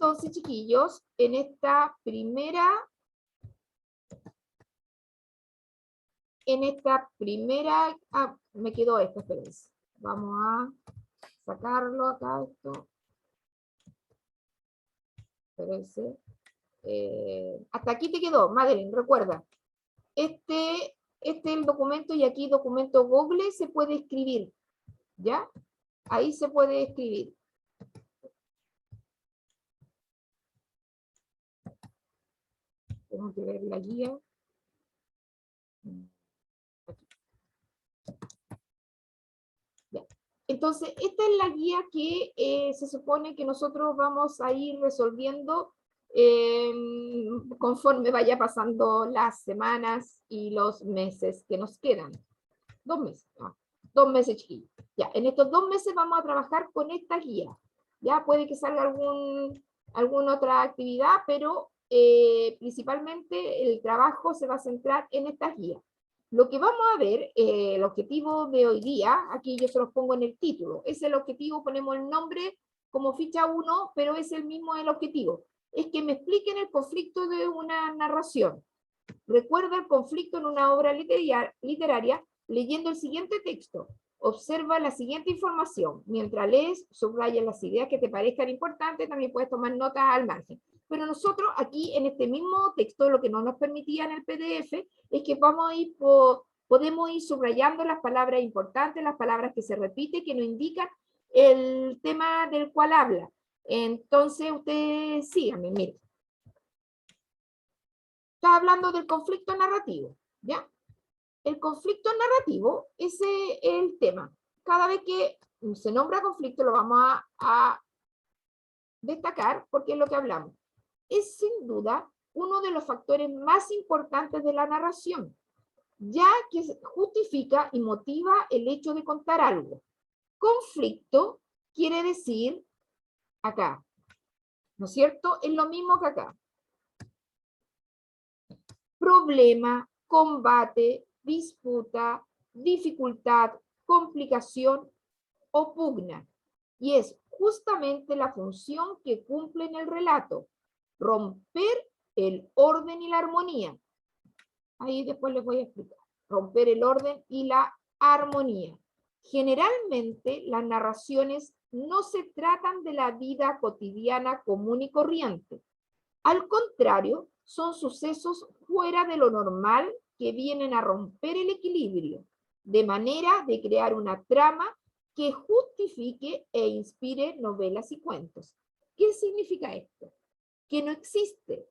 entonces, chiquillos, en esta primera, me quedó esto, espérense. Vamos a sacarlo acá, esto. Espérense. Hasta aquí te quedó, Madeline, recuerda. Este es el documento y aquí documento Google se puede escribir, ¿ya? Ahí se puede escribir. Tengo que ver la guía. Ya. Entonces, esta es la guía que se supone que nosotros vamos a ir resolviendo conforme vaya pasando las semanas y los meses que nos quedan. 2 meses, 2 meses, chiquillos. Ya, en estos 2 meses vamos a trabajar con esta guía. Ya puede que salga alguna otra actividad, pero principalmente el trabajo se va a centrar en esta guía. Lo que vamos a ver, el objetivo de hoy día, aquí yo se los pongo en el título, es el objetivo, ponemos el nombre como ficha 1, pero es el mismo el objetivo. Es que me expliquen el conflicto de una narración. Recuerda el conflicto en una obra literaria leyendo el siguiente texto. Observa la siguiente información. Mientras lees, subraya las ideas que te parezcan importantes, también puedes tomar notas al margen. Pero nosotros aquí en este mismo texto, lo que no nos permitía en el PDF, es que podemos ir subrayando las palabras importantes, las palabras que se repiten, que nos indican el tema del cual habla. Entonces, ustedes síganme, miren. Está hablando del conflicto narrativo, ¿ya? El conflicto narrativo, ese es el tema. Cada vez que se nombra conflicto lo vamos a destacar porque es lo que hablamos. Es sin duda uno de los factores más importantes de la narración, ya que justifica y motiva el hecho de contar algo. Conflicto quiere decir acá, ¿no es cierto? Es lo mismo que acá. Problema, combate, disputa, dificultad, complicación o pugna. Y es justamente la función que cumple en el relato, romper el orden y la armonía. Ahí después les voy a explicar. Romper el orden y la armonía. Generalmente las narraciones no se tratan de la vida cotidiana común y corriente. Al contrario, son sucesos fuera de lo normal que vienen a romper el equilibrio, de manera de crear una trama que justifique e inspire novelas y cuentos. ¿Qué significa esto? Que no existe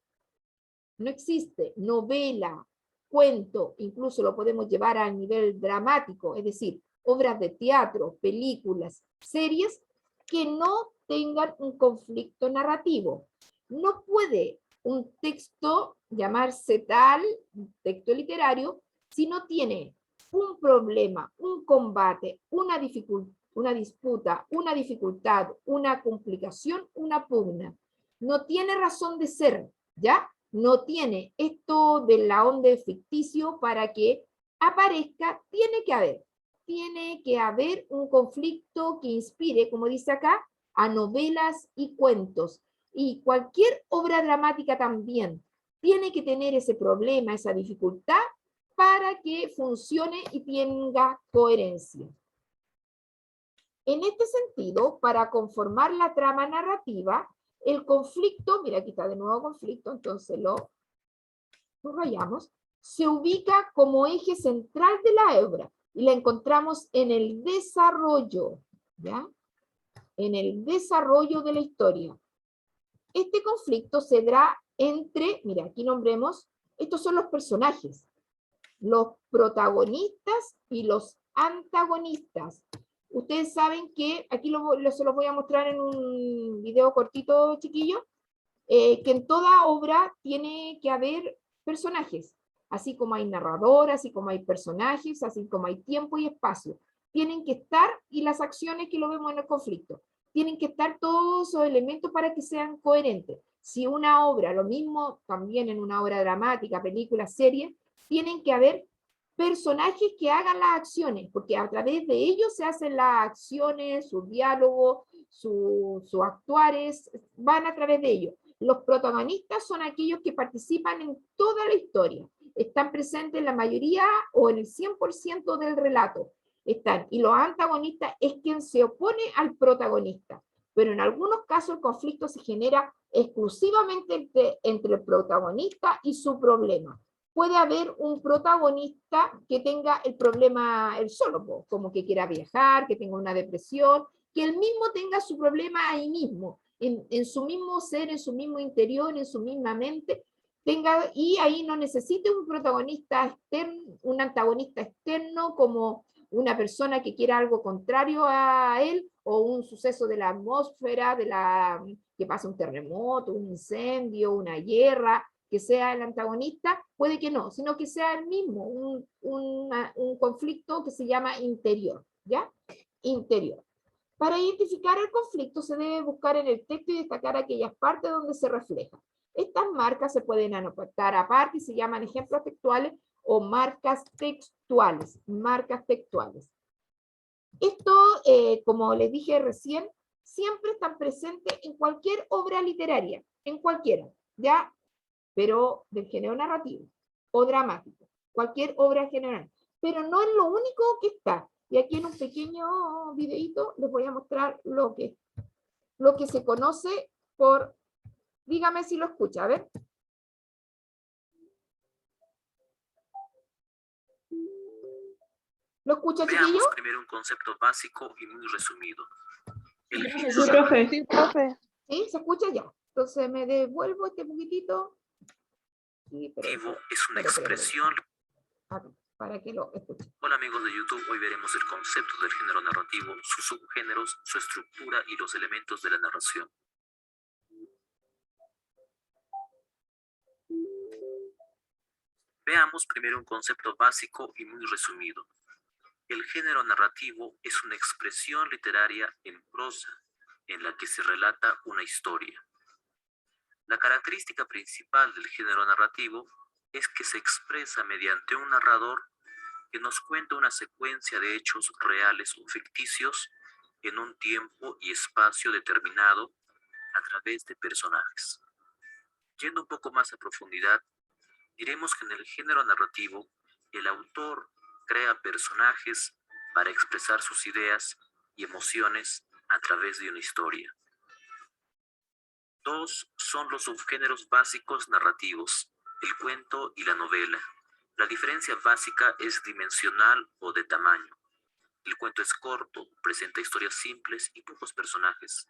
novela, cuento, incluso lo podemos llevar a nivel dramático, es decir, obras de teatro, películas, series, que no tengan un conflicto narrativo. No puede un texto llamarse tal, un texto literario, si no tiene un problema, un combate, una disputa, una dificultad, una complicación, una pugna. No tiene razón de ser, ¿ya? No tiene esto de la onda ficticio para que aparezca, tiene que haber un conflicto que inspire, como dice acá, a novelas y cuentos. Y cualquier obra dramática también tiene que tener ese problema, esa dificultad, para que funcione y tenga coherencia. En este sentido, para conformar la trama narrativa, el conflicto, mira aquí está de nuevo conflicto, entonces lo subrayamos, se ubica como eje central de la obra y la encontramos en el desarrollo, ¿ya? En el desarrollo de la historia. Este conflicto se dará entre, mira, aquí nombremos, estos son los personajes, los protagonistas y los antagonistas. Ustedes saben que, aquí se los voy a mostrar en un video cortito, chiquillo, que en toda obra tiene que haber personajes, así como hay narrador, así como hay personajes, así como hay tiempo y espacio. Tienen que estar, y las acciones que lo vemos en el conflicto, tienen que estar todos esos elementos para que sean coherentes. Si una obra, lo mismo también en una obra dramática, película, serie, tienen que haber personajes que hagan las acciones, porque a través de ellos se hacen las acciones, sus diálogos, sus actuares, van a través de ellos. Los protagonistas son aquellos que participan en toda la historia, están presentes en la mayoría o en el 100% del relato. Están, y los antagonistas es quien se opone al protagonista, pero en algunos casos el conflicto se genera exclusivamente entre el protagonista y su problema. Puede haber un protagonista que tenga el problema él solo, como que quiera viajar, que tenga una depresión, que él mismo tenga su problema ahí mismo, en su mismo ser, en su mismo interior, en su misma mente, tenga, y ahí no necesite un protagonista externo, un antagonista externo como una persona que quiera algo contrario a él, o un suceso de la atmósfera, que pasa un terremoto, un incendio, una guerra, que sea el antagonista, puede que no, sino que sea el mismo, un conflicto que se llama interior, ¿ya? Interior. Para identificar el conflicto se debe buscar en el texto y destacar aquellas partes donde se refleja. Estas marcas se pueden anotar aparte y se llaman ejemplos textuales o marcas textuales. Marcas textuales. Esto, como les dije recién, siempre están presentes en cualquier obra literaria, en cualquiera, ¿ya? Pero del género narrativo o dramático, cualquier obra general. Pero no es lo único que está. Y aquí en un pequeño videito les voy a mostrar lo que se conoce por, dígame si lo escucha, a ver. ¿Lo escucha, chiquillo? Veamos primero un concepto básico y muy resumido. Sí, profe. Sí, profe. ¿Sí? ¿Se escucha ya? Entonces me devuelvo este poquitito. Sí, es una expresión. Para que lo escuchen. Hola amigos de YouTube, hoy veremos el concepto del género narrativo, sus subgéneros, su estructura y los elementos de la narración. Veamos primero un concepto básico y muy resumido. El género narrativo es una expresión literaria en prosa, en la que se relata una historia. La característica principal del género narrativo es que se expresa mediante un narrador que nos cuenta una secuencia de hechos reales o ficticios en un tiempo y espacio determinado a través de personajes. Yendo un poco más a profundidad, diremos que en el género narrativo, el autor crea personajes para expresar sus ideas y emociones a través de una historia. 2 son los subgéneros básicos narrativos, el cuento y la novela. La diferencia básica es dimensional o de tamaño. El cuento es corto, presenta historias simples y pocos personajes.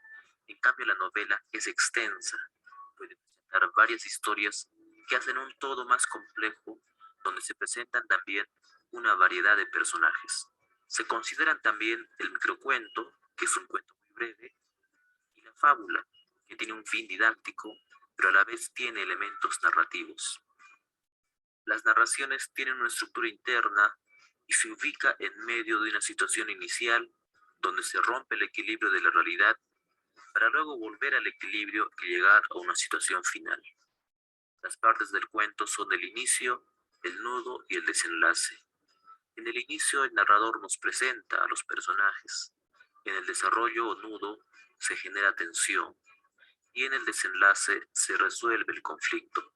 En cambio, la novela es extensa, puede presentar varias historias que hacen un todo más complejo, donde se presentan también una variedad de personajes. Se consideran también el microcuento, que es un cuento muy breve, y la fábula, que tiene un fin didáctico, pero a la vez tiene elementos narrativos. Las narraciones tienen una estructura interna y se ubica en medio de una situación inicial donde se rompe el equilibrio de la realidad para luego volver al equilibrio y llegar a una situación final. Las partes del cuento son el inicio, el nudo y el desenlace. En el inicio el narrador nos presenta a los personajes. En el desarrollo o nudo se genera tensión y en el desenlace se resuelve el conflicto.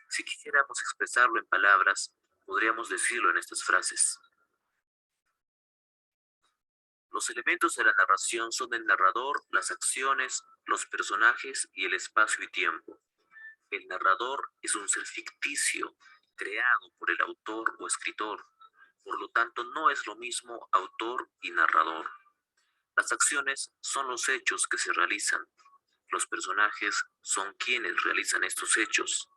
Si quisiéramos expresarlo en palabras, podríamos decirlo en estas frases. Los elementos de la narración son el narrador, las acciones, los personajes y el espacio y tiempo. El narrador es un ser ficticio, creado por el autor o escritor. Por lo tanto, no es lo mismo autor y narrador. Las acciones son los hechos que se realizan. Los personajes son quienes realizan estos hechos.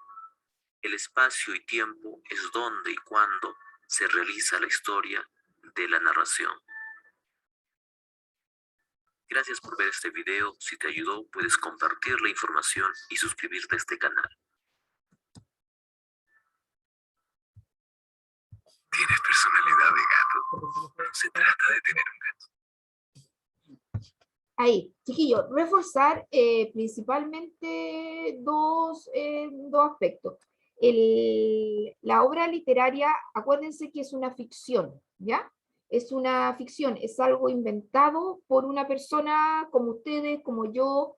El espacio y tiempo es donde y cuándo se realiza la historia de la narración. Gracias por ver este video. Si te ayudó, puedes compartir la información y suscribirte a este canal. ¿Tienes personalidad de gato? ¿Se trata de tener un gato? Ahí, chiquillos, reforzar principalmente dos aspectos. La obra literaria, acuérdense que es una ficción, ¿ya? Es una ficción, es algo inventado por una persona como ustedes, como yo,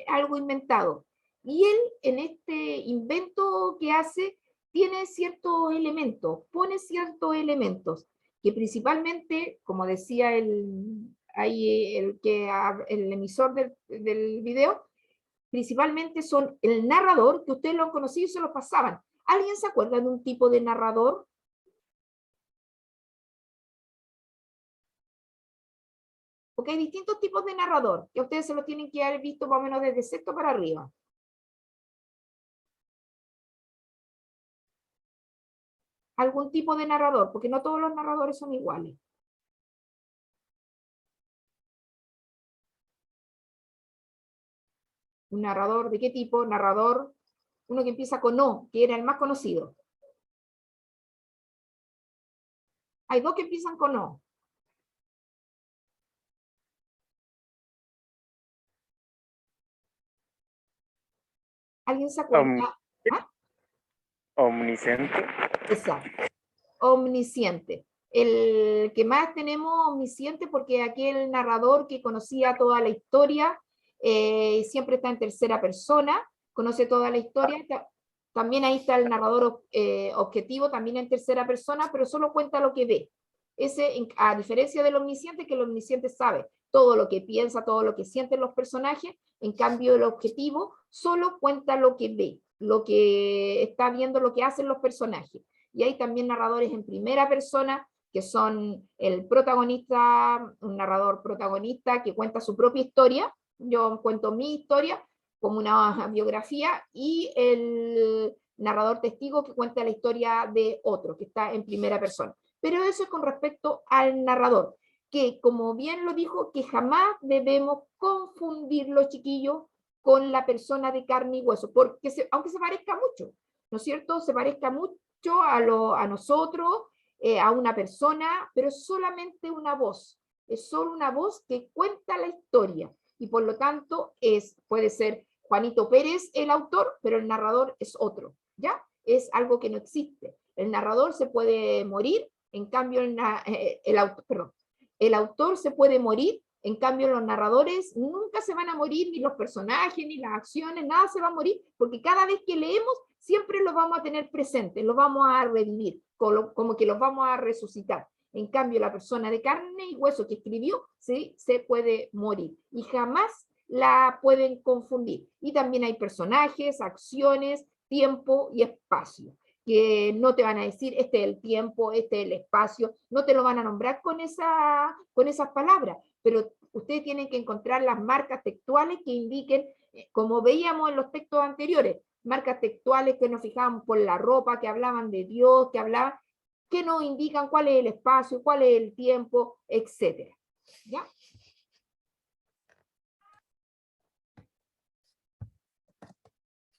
algo inventado. Y él, en este invento que hace, tiene ciertos elementos, pone ciertos elementos, que principalmente, como decía el emisor del video, principalmente son el narrador, que ustedes lo han conocido y se lo pasaban. ¿Alguien se acuerda de un tipo de narrador? Porque hay distintos tipos de narrador, que ustedes se lo tienen que haber visto más o menos desde sexto para arriba. Algún tipo de narrador, porque no todos los narradores son iguales. ¿Un narrador de qué tipo? Narrador, uno que empieza con O, que era el más conocido. Hay dos que empiezan con O. ¿Alguien se acuerda? ¿Ah? Omnisciente. Exacto. Omnisciente. El que más tenemos omnisciente porque aquel narrador que conocía toda la historia, siempre está en tercera persona, conoce toda la historia. También ahí está el narrador objetivo, también en tercera persona, pero solo cuenta lo que ve. Ese, a diferencia del omnisciente, que el omnisciente sabe todo lo que piensa, todo lo que sienten los personajes, en cambio el objetivo solo cuenta lo que ve, lo que está viendo, lo que hacen los personajes. Y hay también narradores en primera persona, que son el protagonista, un narrador protagonista que cuenta su propia historia. Yo cuento mi historia como una biografía, y el narrador testigo que cuenta la historia de otro, que está en primera persona. Pero eso es con respecto al narrador, que como bien lo dijo, que jamás debemos confundirlo, chiquillos, con la persona de carne y hueso, porque aunque se parezca mucho, ¿no es cierto? Se parezca mucho a nosotros, a una persona, pero es solamente una voz, es solo una voz que cuenta la historia, y por lo tanto puede ser Juanito Pérez el autor, pero el narrador es otro, ¿ya? Es algo que no existe. El narrador se puede morir, en cambio el autor se puede morir, en cambio los narradores nunca se van a morir, ni los personajes, ni las acciones, nada se va a morir, porque cada vez que leemos siempre los vamos a tener presentes, los vamos a revivir, como que los vamos a resucitar. En cambio, la persona de carne y hueso que escribió, ¿sí?, se puede morir y jamás la pueden confundir. Y también hay personajes, acciones, tiempo y espacio, que no te van a decir este es el tiempo, este es el espacio, no te lo van a nombrar con esas palabras, pero ustedes tienen que encontrar las marcas textuales que indiquen, como veíamos en los textos anteriores, marcas textuales que nos fijaban por la ropa, que hablaban de Dios, que nos indican cuál es el espacio, cuál es el tiempo, etc. ¿Ya?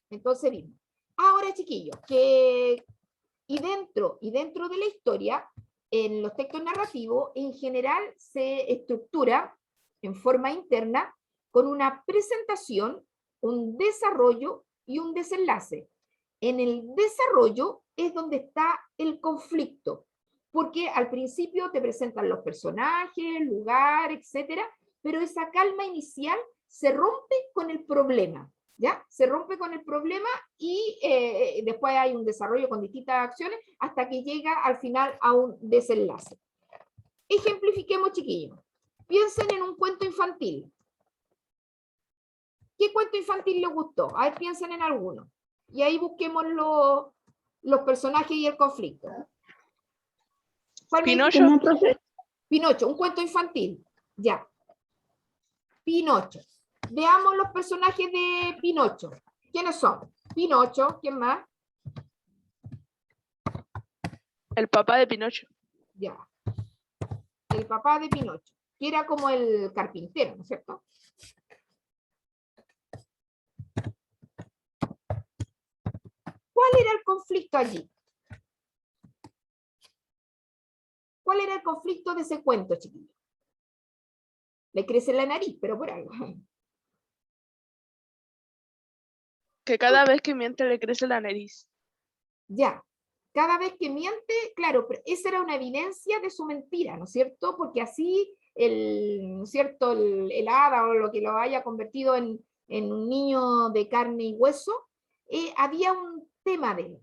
Entonces vimos. Ahora, chiquillos, y dentro de la historia, en los textos narrativos, en general se estructura en forma interna con una presentación, un desarrollo y un desenlace. En el desarrollo es donde está el conflicto, porque al principio te presentan los personajes, el lugar, etcétera, pero esa calma inicial se rompe con el problema, ¿ya? Se rompe con el problema y después hay un desarrollo con distintas acciones hasta que llega al final a un desenlace. Ejemplifiquemos, chiquillos. Piensen en un cuento infantil. ¿Qué cuento infantil les gustó? A ver, piensen en alguno. Y ahí busquemos los personajes y el conflicto. Pinocho. Pinocho, un cuento infantil. Ya. Pinocho. Veamos los personajes de Pinocho. ¿Quiénes son? Pinocho, ¿quién más? El papá de Pinocho. Ya. El papá de Pinocho, que era como el carpintero, ¿no es cierto? ¿Cuál era el conflicto allí? ¿Cuál era el conflicto de ese cuento, chiquillo? Le crece la nariz, pero por algo. Que cada vez que miente le crece la nariz. Ya. Cada vez que miente, claro, pero esa era una evidencia de su mentira, ¿no es cierto? Porque así ¿no es cierto? El hada o lo que lo haya convertido en un niño de carne y hueso, había un tema de él.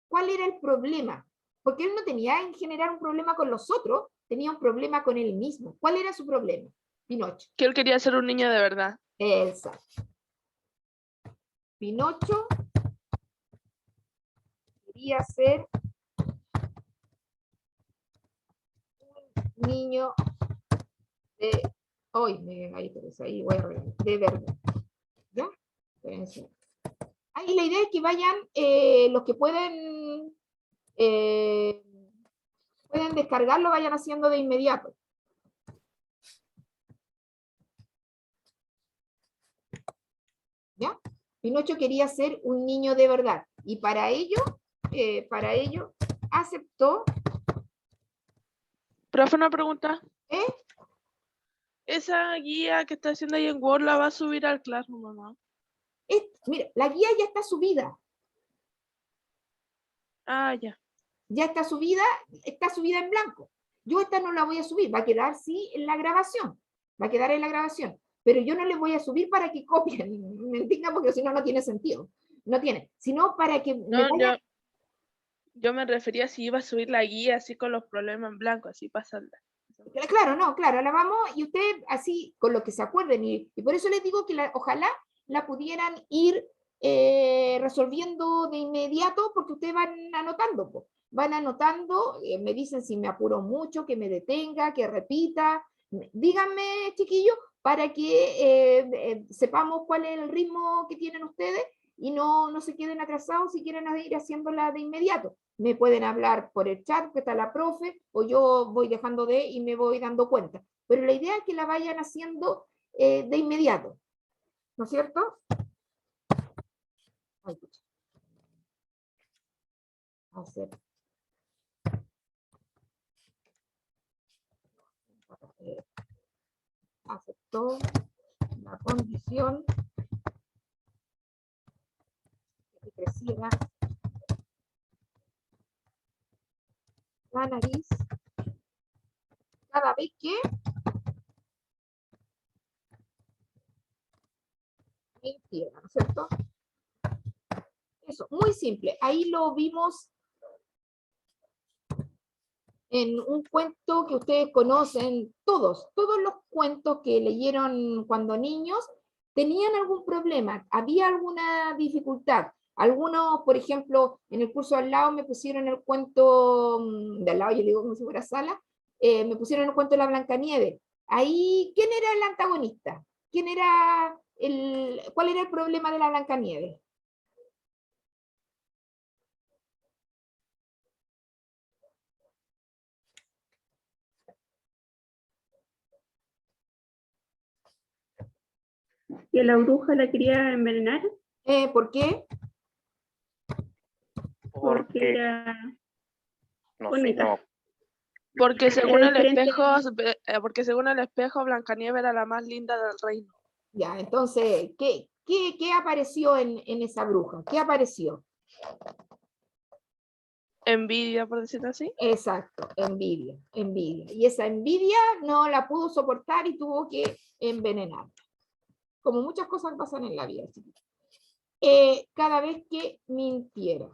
¿Cuál era el problema? Porque él no tenía en general un problema con los otros, tenía un problema con él mismo. ¿Cuál era su problema? Pinocho. Que él quería ser un niño de verdad. Exacto. Pinocho quería ser un niño de hoy, ahí voy a arreglar, de verdad. ¿Ya? Espérense. Ahí la idea es que vayan los que pueden descargarlo, vayan haciendo de inmediato. ¿Ya? Pinocho quería ser un niño de verdad y para ello aceptó. Profe, una pregunta. ¿Eh? ¿Esa guía que está haciendo ahí en Word la va a subir al Classroom, mamá? Mira, la guía ya está subida. Ah, ya. Ya está subida en blanco. Yo esta no la voy a subir, va a quedar sí en la grabación. Va a quedar en la grabación. Pero yo no les voy a subir para que copien, ¿me entiendan? Porque si no, no tiene sentido. No tiene. Sino para que No, yo me refería si iba a subir la guía así con los problemas en blanco, así pasarla. Claro, no, claro, la vamos, y usted así, con lo que se acuerden, y por eso les digo que ojalá la pudieran ir resolviendo de inmediato, porque ustedes van anotando, me dicen si me apuro mucho, que me detenga, que repita, díganme, chiquillos, para que sepamos cuál es el ritmo que tienen ustedes, y no se queden atrasados si quieren ir haciéndola de inmediato. Me pueden hablar por el chat, que está la profe, o yo voy dejando y me voy dando cuenta. Pero la idea es que la vayan haciendo de inmediato. ¿No es cierto? Ay, hacer. Aceptó la condición que creciera la nariz cada vez que mintiera, ¿no es cierto? Eso, muy simple. Ahí lo vimos en un cuento que ustedes conocen, todos los cuentos que leyeron cuando niños tenían algún problema, había alguna dificultad. Algunos, por ejemplo, en el curso al lado me pusieron el cuento, de al lado yo digo como si fuera sala, me pusieron el cuento de la Blancanieves. Ahí, ¿quién era el antagonista? ¿Cuál era el problema de la Blancanieves? Que la bruja la quería envenenar. ¿Por qué? Porque era no sé, bonita. no. Porque según Era el diferente. espejo, Blancanieves era la más linda del reino. Ya, entonces, ¿qué apareció en esa bruja? ¿Qué apareció? Envidia, por decirlo así. Exacto, envidia. Y esa envidia no la pudo soportar y tuvo que envenenar. Como muchas cosas pasan en la vida. Cada vez que mintiera.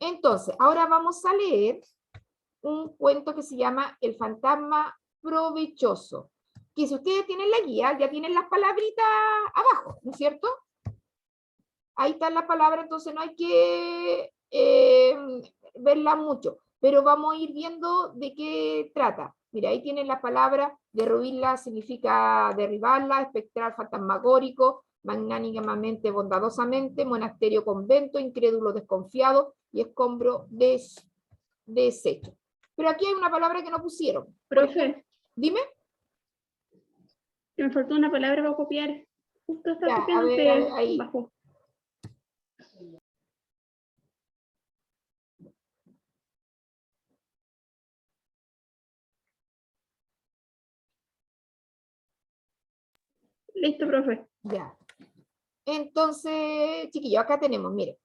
Entonces, ahora vamos a leer un cuento que se llama El fantasma provechoso. Que si ustedes tienen la guía, ya tienen las palabritas abajo, ¿no es cierto? Ahí están las palabras, entonces no hay que verla mucho, pero vamos a ir viendo de qué trata. Mira, ahí tienen las palabras: derruirla significa derribarla, espectral, fantasmagórico, magnánimamente, bondadosamente, monasterio, convento, incrédulo, desconfiado, y escombro, deshecho. Pero aquí hay una palabra que no pusieron. Profe, Dime. que me faltó una palabra para copiar. Justo está Ya, copiando a ver, ahí. bajo. Listo, profe. Ya. Entonces, chiquillos, acá tenemos, mire.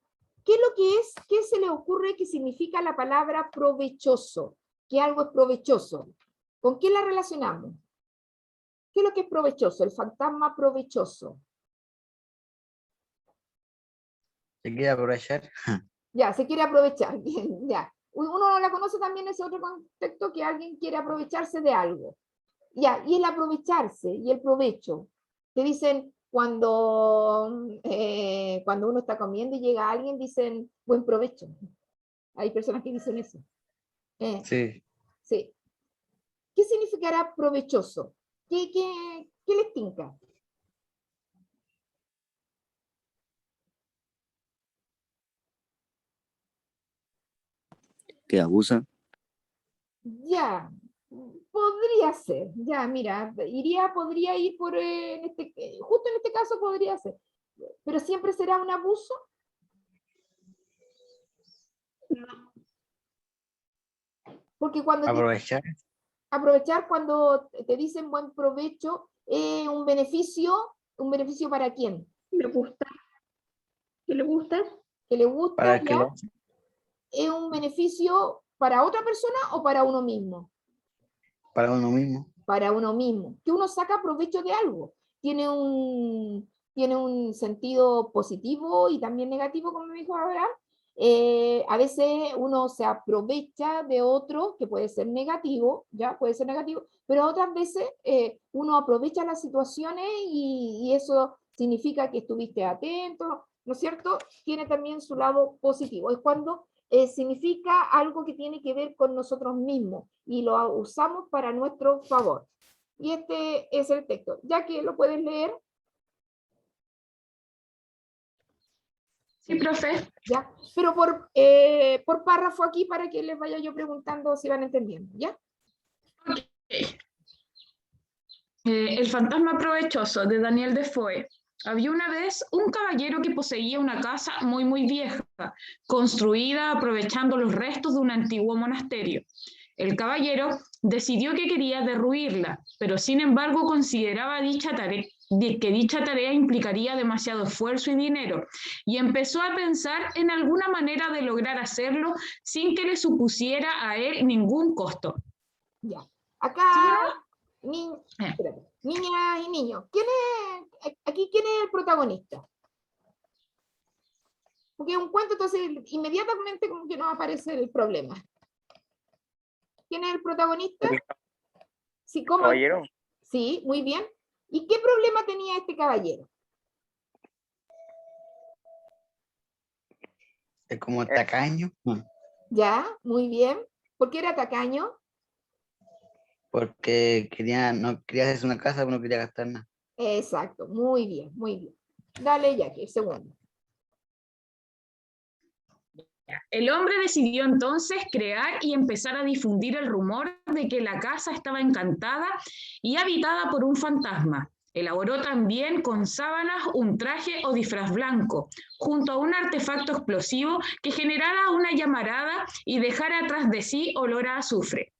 ¿qué es lo que es? ¿Qué se le ocurre que significa la palabra provechoso? Que algo es provechoso. ¿Con qué la relacionamos? ¿Qué es lo que es provechoso? El fantasma provechoso. ¿Se quiere aprovechar? Ya, se quiere aprovechar. Bien, ya. Uno no la conoce también en ese otro contexto que alguien quiere aprovecharse de algo. Ya, y el aprovecharse y el provecho. Te dicen cuando uno está comiendo y llega alguien, dicen buen provecho. Hay personas que dicen eso. Sí. Sí. ¿Qué significará provechoso? ¿Qué les tinca? Que abusan. Ya, podría ser. Ya, mira, podría ir por, justo en este caso podría ser. Pero siempre será un abuso. No. Porque cuando Aprovechar. aprovechar cuando te dicen buen provecho, un beneficio para quién? ¿Le gusta? ¿Qué le gusta? Que le gusta, Para que ya, lo es un beneficio para otra persona o para uno mismo. para uno mismo. Para uno mismo, que uno saca provecho de algo. Tiene un sentido positivo y también negativo, como me dijo Abraham. A veces uno se aprovecha de otro, que puede ser negativo, ya puede ser negativo, pero otras veces uno aprovecha las situaciones y eso significa que estuviste atento, ¿no es cierto? Tiene también su lado positivo. Es cuando significa algo que tiene que ver con nosotros mismos y lo usamos para nuestro favor. Y este es el texto. Ya que lo puedes leer. Sí, profe. ¿Ya? Pero por párrafo aquí para que les vaya yo preguntando si van entendiendo. ¿Ya? El fantasma provechoso de Daniel Defoe. Había una vez un caballero que poseía una casa muy vieja, construida aprovechando los restos de un antiguo monasterio. El caballero decidió que quería derruirla, pero sin embargo consideraba que dicha tarea implicaría demasiado esfuerzo y dinero, y empezó a pensar en alguna manera de lograr hacerlo sin que le supusiera a él ningún costo. Ya. Acá, espérate, niñas y niños, ¿quién es el protagonista? Porque es un cuento, entonces inmediatamente como que nos aparece el problema. ¿Quién es el protagonista? Sí, ¿cómo? Caballero. Sí, muy bien. ¿Y qué problema tenía este caballero? Es como tacaño. Ya, muy bien. ¿Por qué era tacaño? Porque no quería hacerse una casa, pero no quería gastar nada. Exacto, muy bien, muy bien. Dale, Jackie, el segundo. El hombre decidió entonces crear y empezar a difundir el rumor de que la casa estaba encantada y habitada por un fantasma. Elaboró también con sábanas un traje o disfraz blanco, junto a un artefacto explosivo que generara una llamarada y dejara atrás de sí olor a azufre.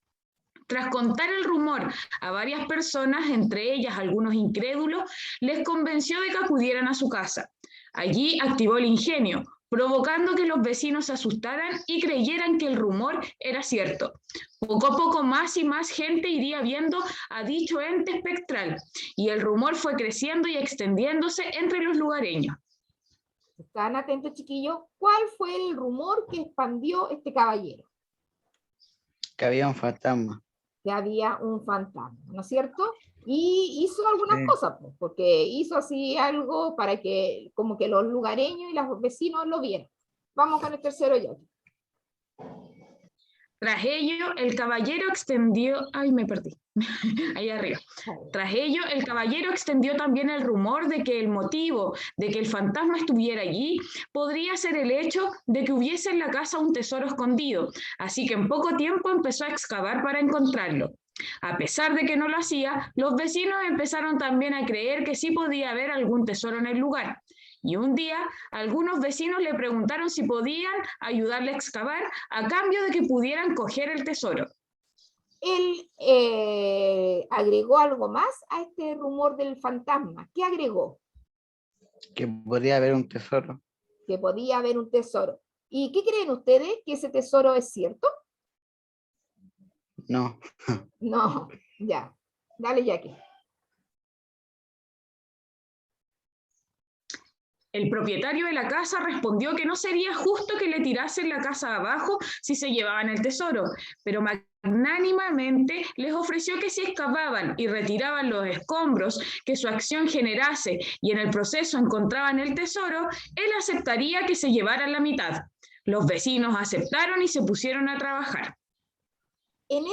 Tras contar el rumor a varias personas, entre ellas algunos incrédulos, les convenció de que acudieran a su casa. Allí activó el ingenio, provocando que los vecinos se asustaran y creyeran que el rumor era cierto. Poco a poco más y más gente iría viendo a dicho ente espectral, y el rumor fue creciendo y extendiéndose entre los lugareños. ¿Están atentos, chiquillos? ¿Cuál fue el rumor que expandió este caballero? Que había un fantasma. Que había un fantasma, ¿no es cierto? Y hizo algunas cosas, pues, porque hizo así algo para que como que los lugareños y los vecinos lo vieran. Vamos con el tercero ya. Tras ello, el caballero extendió... Ay, me perdí. Ahí arriba. Tras ello, el caballero extendió también el rumor de que el motivo de que el fantasma estuviera allí podría ser el hecho de que hubiese en la casa un tesoro escondido, así que en poco tiempo empezó a excavar para encontrarlo. A pesar de que no lo hacía, los vecinos empezaron también a creer que sí podía haber algún tesoro en el lugar. Y un día, algunos vecinos le preguntaron si podían ayudarle a excavar a cambio de que pudieran coger el tesoro. Él agregó algo más a este rumor del fantasma. ¿Qué agregó? Que podría haber un tesoro. que podía haber un tesoro. ¿Y qué creen ustedes? ¿Que ese tesoro es cierto? No. No, ya. Dale, Jackie. El propietario de la casa respondió que no sería justo que le tirasen la casa abajo si se llevaban el tesoro, pero magnánimamente les ofreció que si excavaban y retiraban los escombros que su acción generase y en el proceso encontraban el tesoro, él aceptaría que se llevaran la mitad. Los vecinos aceptaron y se pusieron a trabajar. En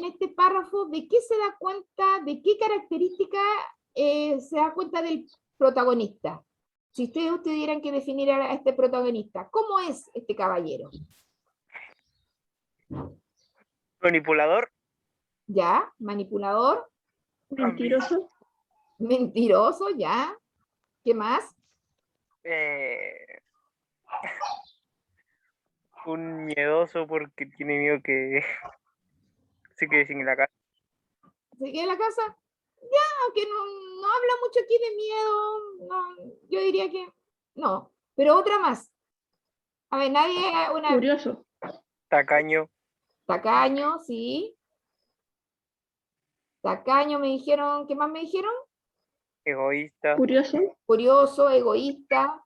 este párrafo, ¿de qué se da cuenta, de qué característica se da cuenta del protagonista? Si ustedes tuvieran que definir a este protagonista, ¿cómo es este caballero? Manipulador. ¿Ya? ¿Manipulador? Mentiroso. ¿Mentiroso? ¿Ya? ¿Qué más? Un miedoso porque tiene miedo que se quede sin la casa. ¿Se queda en la casa? Ya, aunque no habla mucho aquí de miedo, no, yo diría que no. Pero otra más. A ver, nadie, una Curioso. Tacaño. tacaño, sí. Tacaño me dijeron, ¿qué más me dijeron? Egoísta. Curioso. Curioso, egoísta.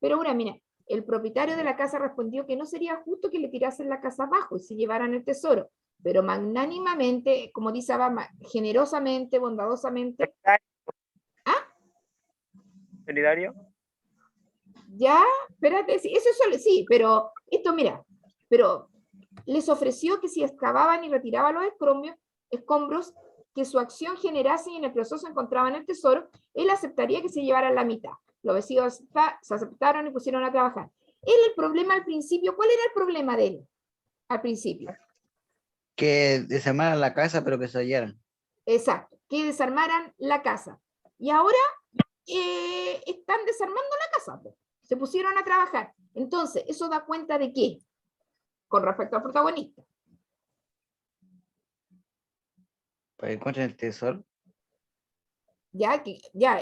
Pero una, mira, el propietario de la casa respondió que no sería justo que le tirasen la casa abajo y se llevaran el tesoro, pero magnánimamente, como dice Abba, generosamente, bondadosamente. Solidario. Ya, espérate, sí, eso es solo, sí, pero esto, mira, pero les ofreció que si excavaban y retiraban los escombros, que su acción generase y en el proceso encontraban el tesoro, él aceptaría que se llevaran la mitad. Los vecinos se aceptaron y pusieron a trabajar. Él, el problema al principio, ¿cuál era el problema de él al principio? Que desarmaran la casa, pero que se hallaran. Exacto, que desarmaran la casa. Y ahora están desarmando la casa, pues. Se pusieron a trabajar. Entonces, ¿eso da cuenta de qué? Con respecto al protagonista. Para que encuentren el tesoro. Ya,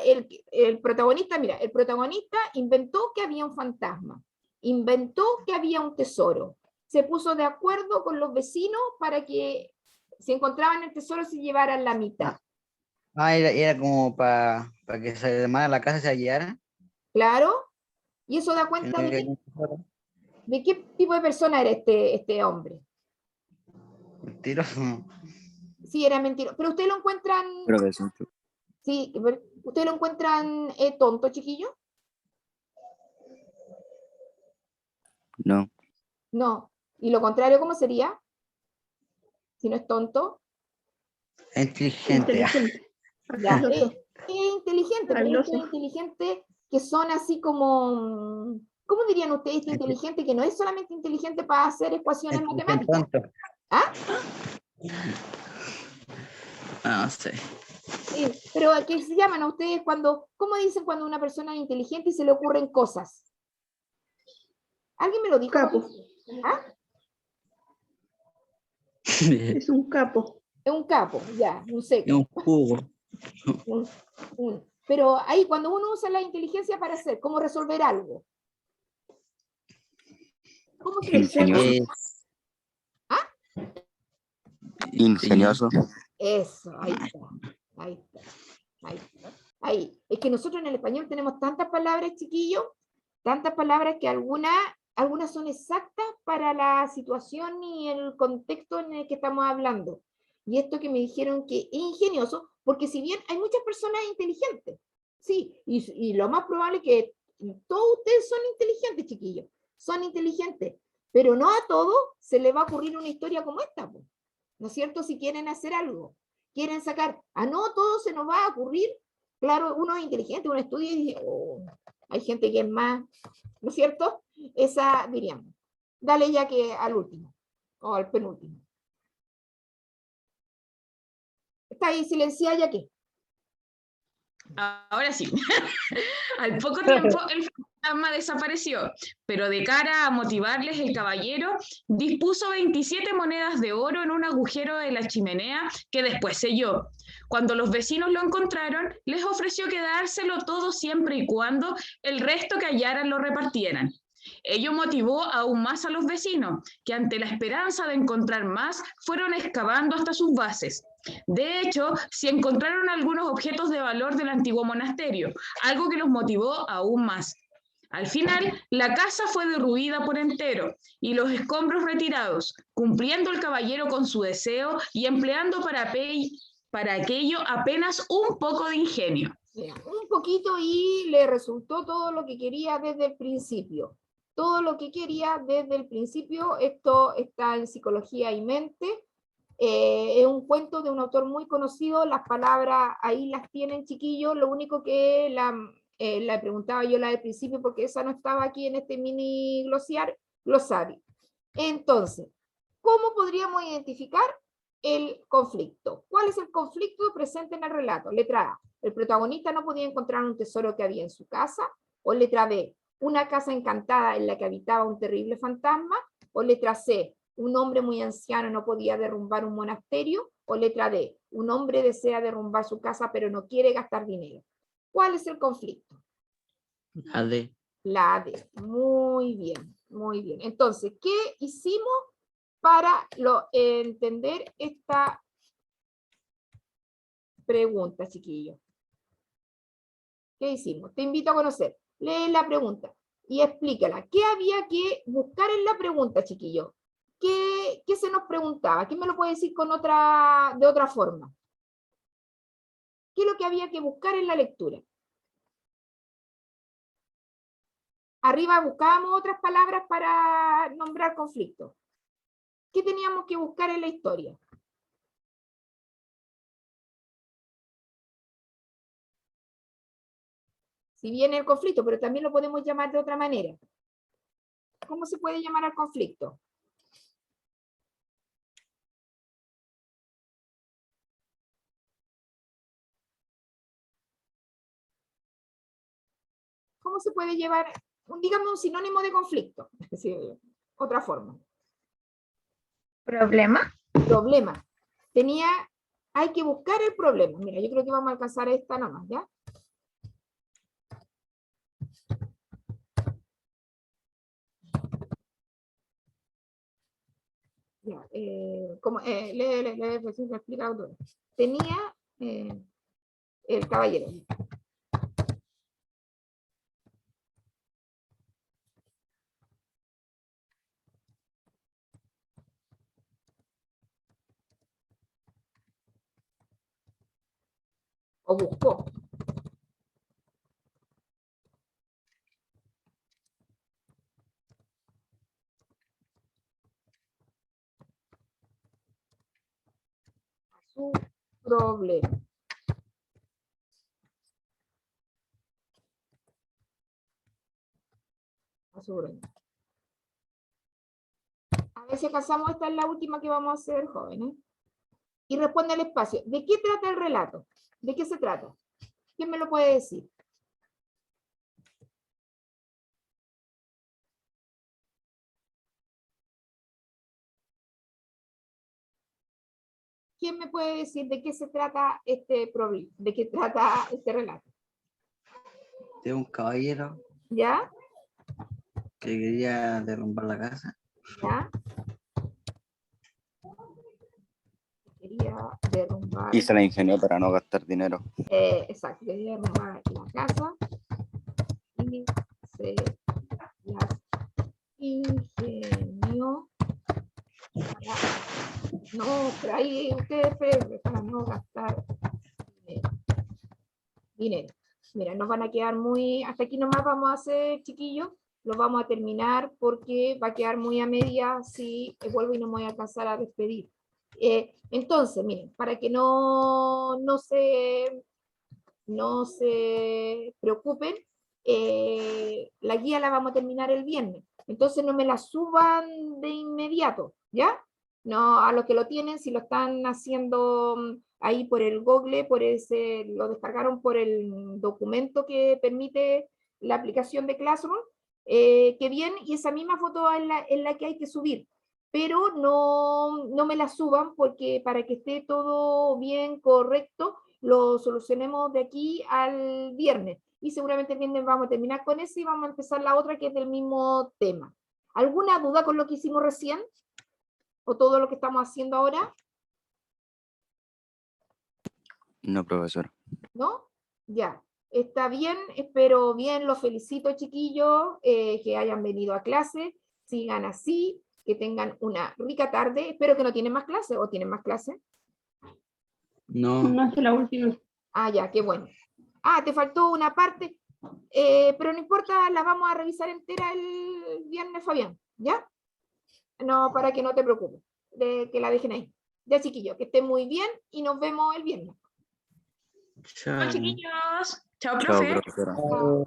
el protagonista, mira, el protagonista inventó que había un fantasma, inventó que había un tesoro, se puso de acuerdo con los vecinos para que si encontraban el tesoro se llevaran la mitad. Era como para que se desarmara la casa y se hallara. Claro, y eso da Que cuenta no de, había un tesoro. de qué tipo de persona era este hombre. Mentiroso. Sí, era mentiroso, pero ustedes lo encuentran, sí, ustedes lo encuentran tonto, chiquillo. No. No, y lo contrario, ¿cómo sería? Si no es tonto. Inteligente. Inteligente. Ya, Astuto. es inteligente, pero Habiloso. estos inteligentes que son así como, ¿cómo dirían ustedes este inteligente que no es solamente inteligente para hacer ecuaciones matemáticas? Tonto. ¿Ah? No sé. Sí, pero ¿a qué se llaman a ustedes cuando, cómo dicen cuando una persona es inteligente y se le ocurren cosas? ¿Alguien me lo dijo? Capo. ¿Ah? Es un capo. Es un capo, ya, un seco. Es un jugo. Pero ahí cuando uno usa la inteligencia para hacer, ¿cómo resolver algo? ¿Cómo se Ingenioso. ¿Ah? Ingenioso. Eso, ahí está. Ahí está. Ahí está. Ahí. Es que nosotros en el español tenemos tantas palabras, chiquillos, tantas palabras que algunas son exactas para la situación y el contexto en el que estamos hablando. Y esto que me dijeron que es ingenioso, porque si bien hay muchas personas inteligentes, sí, y lo más probable es que todos ustedes son inteligentes, chiquillos, son inteligentes, pero no a todos se les va a ocurrir una historia como esta, pues, ¿no es cierto? Si quieren hacer algo, quieren sacar, no a todos se nos va a ocurrir, claro, uno es inteligente, uno estudia y dice, oh, hay gente que es más, ¿no es cierto? Esa diríamos. Dale ya que al último, o al penúltimo. Está ahí silenciada ya que. Ahora sí. Al poco tiempo el fantasma desapareció, pero de cara a motivarles, el caballero dispuso 27 monedas de oro en un agujero de la chimenea que después selló. Cuando los vecinos lo encontraron, les ofreció quedárselo todo siempre y cuando el resto que hallaran lo repartieran. Ello motivó aún más a los vecinos, que ante la esperanza de encontrar más, fueron excavando hasta sus bases. De hecho, se encontraron algunos objetos de valor del antiguo monasterio, algo que los motivó aún más. Al final, la casa fue derruida por entero y los escombros retirados, cumpliendo el caballero con su deseo y empleando para aquello apenas un poco de ingenio. Mira, un poquito y le resultó todo lo que quería desde el principio. Todo lo que quería desde el principio, esto está en Psicología y Mente. Es un cuento de un autor muy conocido, las palabras ahí las tienen, chiquillos, lo único que la preguntaba yo la del principio, porque esa no estaba aquí en este mini glosario. Entonces, ¿cómo podríamos identificar el conflicto? ¿Cuál es el conflicto presente en el relato? Letra A, el protagonista no podía encontrar un tesoro que había en su casa, o letra B, una casa encantada en la que habitaba un terrible fantasma, o letra C, un hombre muy anciano no podía derrumbar un monasterio, o letra D, un hombre desea derrumbar su casa pero no quiere gastar dinero. ¿Cuál es el conflicto? La D. La D. Muy bien, muy bien. Entonces, ¿qué hicimos para entender esta pregunta, chiquillos? ¿Qué hicimos? Te invito a conocer. Lee la pregunta y explícala. ¿Qué había que buscar en la pregunta, chiquillos? ¿Qué se nos preguntaba? ¿Quién me lo puede decir de otra forma? ¿Qué es lo que había que buscar en la lectura? Arriba buscábamos otras palabras para nombrar conflictos. ¿Qué teníamos que buscar en la historia? Si viene el conflicto, pero también lo podemos llamar de otra manera. ¿Cómo se puede llamar al conflicto? ¿Cómo se puede llevar, dígame un sinónimo de conflicto? Sí, otra forma. ¿Problema? Problema. Hay que buscar el problema. Mira, yo creo que vamos a alcanzar esta nomás, ¿ya? Ya, explica autor. Tenía el caballero. O buscó. Su problema. A su problema. A ver si alcanzamos, esta es la última que vamos a hacer, jóvenes. Y responde al espacio. ¿De qué trata el relato? ¿De qué se trata? ¿Quién me lo puede decir? ¿Quién me puede decir de qué se trata este problema? ¿De qué trata este relato? De un caballero ¿Ya? que quería derrumbar la casa. ¿Ya? Quería derrumbar. Y se la ingenió para no gastar dinero. Exacto, quería derrumbar la casa y se las ingenió pero ahí ustedes para no gastar dinero. Mira, nos van a quedar hasta aquí nomás vamos a hacer, chiquillos, lo vamos a terminar porque va a quedar muy a media si vuelvo y no me voy a alcanzar a despedir. Entonces, miren, para que no se preocupen, la guía la vamos a terminar el viernes. Entonces no me la suban de inmediato, ¿ya? No, a los que lo tienen, si lo están haciendo ahí por el Google, lo descargaron por el documento que permite la aplicación de Classroom, que bien, y esa misma foto es la que hay que subir, pero no me la suban porque para que esté todo bien, correcto, lo solucionemos de aquí al viernes, y seguramente el viernes vamos a terminar con eso y vamos a empezar la otra que es del mismo tema. ¿Alguna duda con lo que hicimos recién? ¿O todo lo que estamos haciendo ahora? No, profesor. ¿No? Ya. Está bien, espero bien, los felicito, chiquillos, que hayan venido a clase, sigan así, que tengan una rica tarde. Espero que no tienen más clases, ¿o tienen más clases? No, No es la última. Ah, ya, qué bueno. Ah, te faltó una parte, pero no importa, la vamos a revisar entera el viernes, Fabián, ¿ya? No, para que no te preocupes, que la dejen ahí. Ya, chiquillos, que estén muy bien y nos vemos el viernes. chao. Chao, chiquillos. Chao, Chao, profe. profesora. Chao.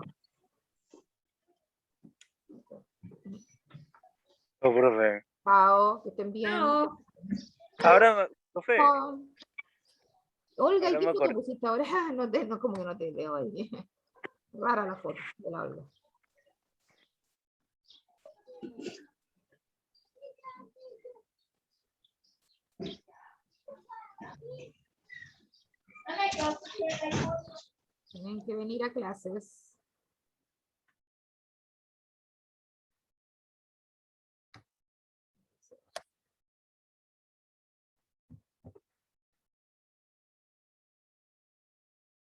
Oh, profe. Chao, que estén bien. Chao. Ahora, profe, Chao. Olga, ¿y ahora qué me foto acuerdo. pusiste ahora? No, como que no te veo ahí. Rara la foto de la Olga. Tienen que venir a clases.